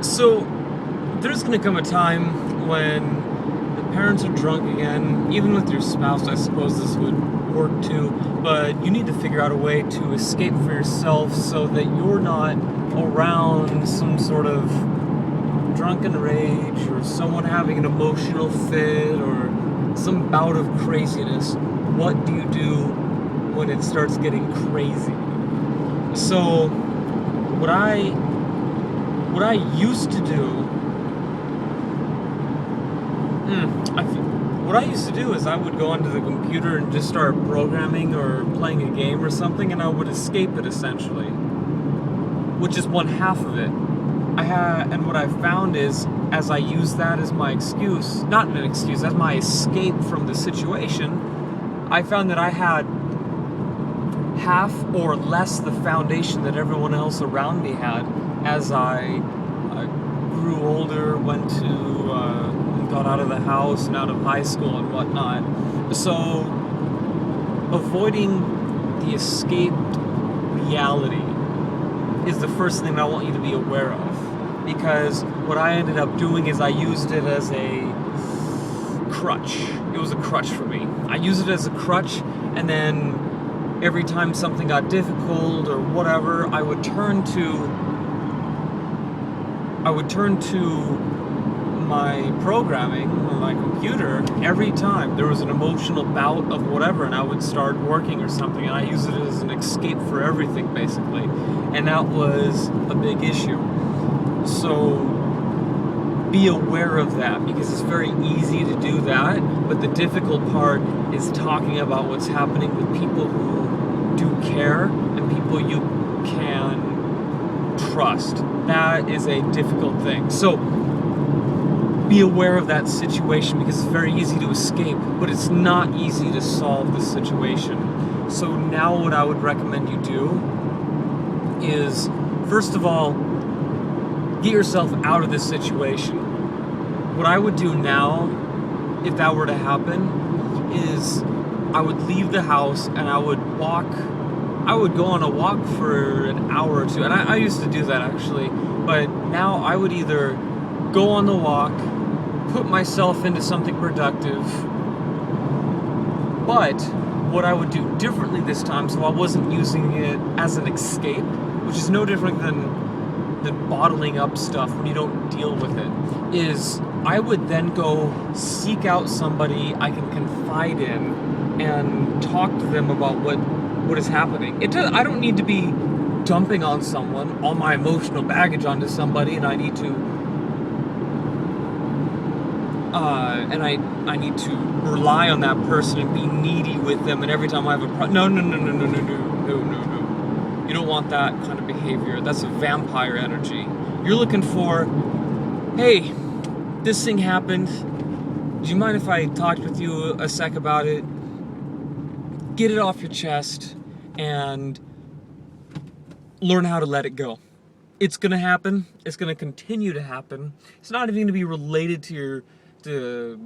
So, there's gonna come a time when the parents are drunk again, even with your spouse. I suppose this would work too, but you need to figure out a way to escape for yourself so that you're not around some sort of drunken rage or someone having an emotional fit or some bout of craziness. What do you do when it starts getting crazy? So, what I what I used to do, what I used to do is I would go onto the computer and just start programming or playing a game or something, and I would escape it essentially, which is one half of it. And what I found is, as I use that as my excuse, not an excuse, as my escape from the situation, I found that I had half or less the foundation that everyone else around me had as I grew older, got out of the house and out of high school and whatnot. So, avoiding the escaped reality is the first thing I want you to be aware of. Because what I ended up doing is I used it as a crutch. It was a crutch for me. I used it as a crutch, and then every time something got difficult or whatever, I would turn to my programming or my computer every time there was an emotional bout of whatever, and I would start working or something, and I use it as an escape for everything basically, and that was a big issue. So be aware of that, because it's very easy to do that, but the difficult part is talking about what's happening with people who do care and people you can trust. That is a difficult thing. So be aware of that situation, because it's very easy to escape, but it's not easy to solve the situation. So now what I would recommend you do is, first of all, get yourself out of this situation. What I would do now, if that were to happen, is I would leave the house and I would go on a walk for an hour or two. And I used to do that actually, but now I would either go on the walk, put myself into something productive, but what I would do differently this time, so I wasn't using it as an escape, which is no different than bottling up stuff when you don't deal with it, is I would then go seek out somebody I can confide in and talk to them about what is happening. I don't need to be dumping on someone all my emotional baggage onto somebody, and I need to rely on that person and be needy with them, and every time I have a no. You don't want that kind of behavior. That's a vampire energy. You're looking for, hey, this thing happened. Do you mind if I talked with you a sec about it? Get it off your chest and learn how to let it go. It's gonna happen. It's gonna continue to happen. It's not even gonna be related to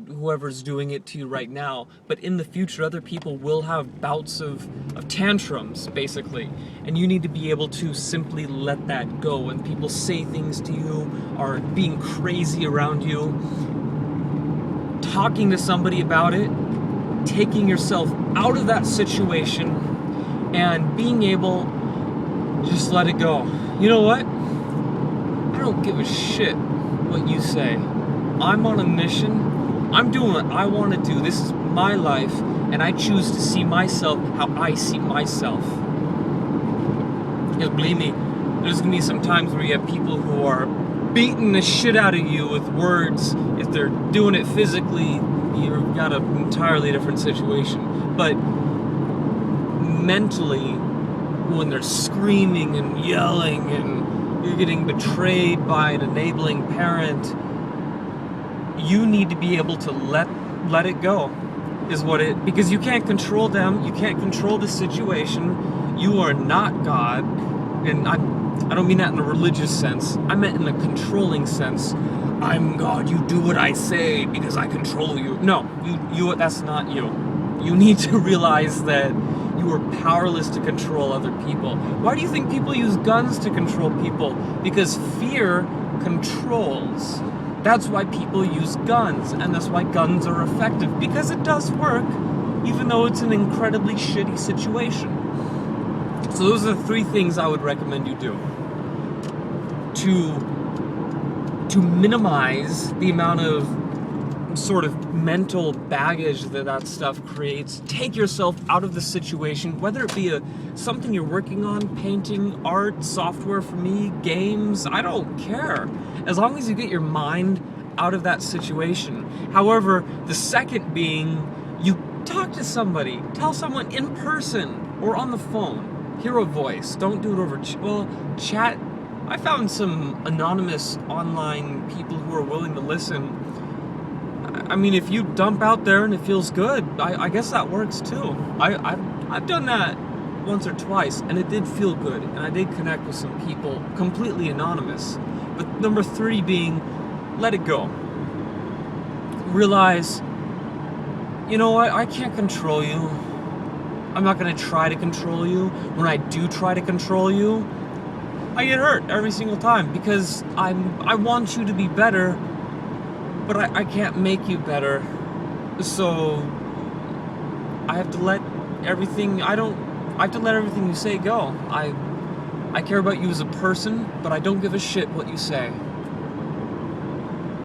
whoever's doing it to you right now, but in the future other people will have bouts of tantrums basically, and you need to be able to simply let that go. When people say things to you, are being crazy around you, talking to somebody about it, taking yourself out of that situation and being able to just let it go. You know what? I don't give a shit what you say. I'm on a mission. I'm doing what I want to do. This is my life, and I choose to see myself how I see myself. Because believe me, there's going to be some times where you have people who are beating the shit out of you with words. If they're doing it physically, you've got an entirely different situation. But mentally, when they're screaming and yelling and you're getting betrayed by an enabling parent, you need to be able to let it go, because you can't control them, you can't control the situation, you are not God, and I don't mean that in a religious sense, I meant in a controlling sense. I'm God, you do what I say because I control you. No, you that's not you. You need to realize that you are powerless to control other people. Why do you think people use guns to control people? Because fear controls. That's why people use guns, and that's why guns are effective, because it does work, even though it's an incredibly shitty situation. So those are the 3 things I would recommend you do to minimize the amount of sort of mental baggage that stuff creates. Take yourself out of the situation, whether it be something you're working on, painting, art, software for me, games, I don't care. As long as you get your mind out of that situation. However, the second being, you talk to somebody, tell someone in person or on the phone, hear a voice, don't do it over chat. I found some anonymous online people who are willing to listen. I mean, if you dump out there and it feels good, I guess that works too. I've done that once or twice, and it did feel good, and I did connect with some people completely anonymous. But number 3 being, let it go. Realize, you know what, I can't control you. I'm not going to try to control you. When I do try to control you, I get hurt every single time, because I want you to be better, but I can't make you better. So I have to let everything you say go. I care about you as a person, but I don't give a shit what you say.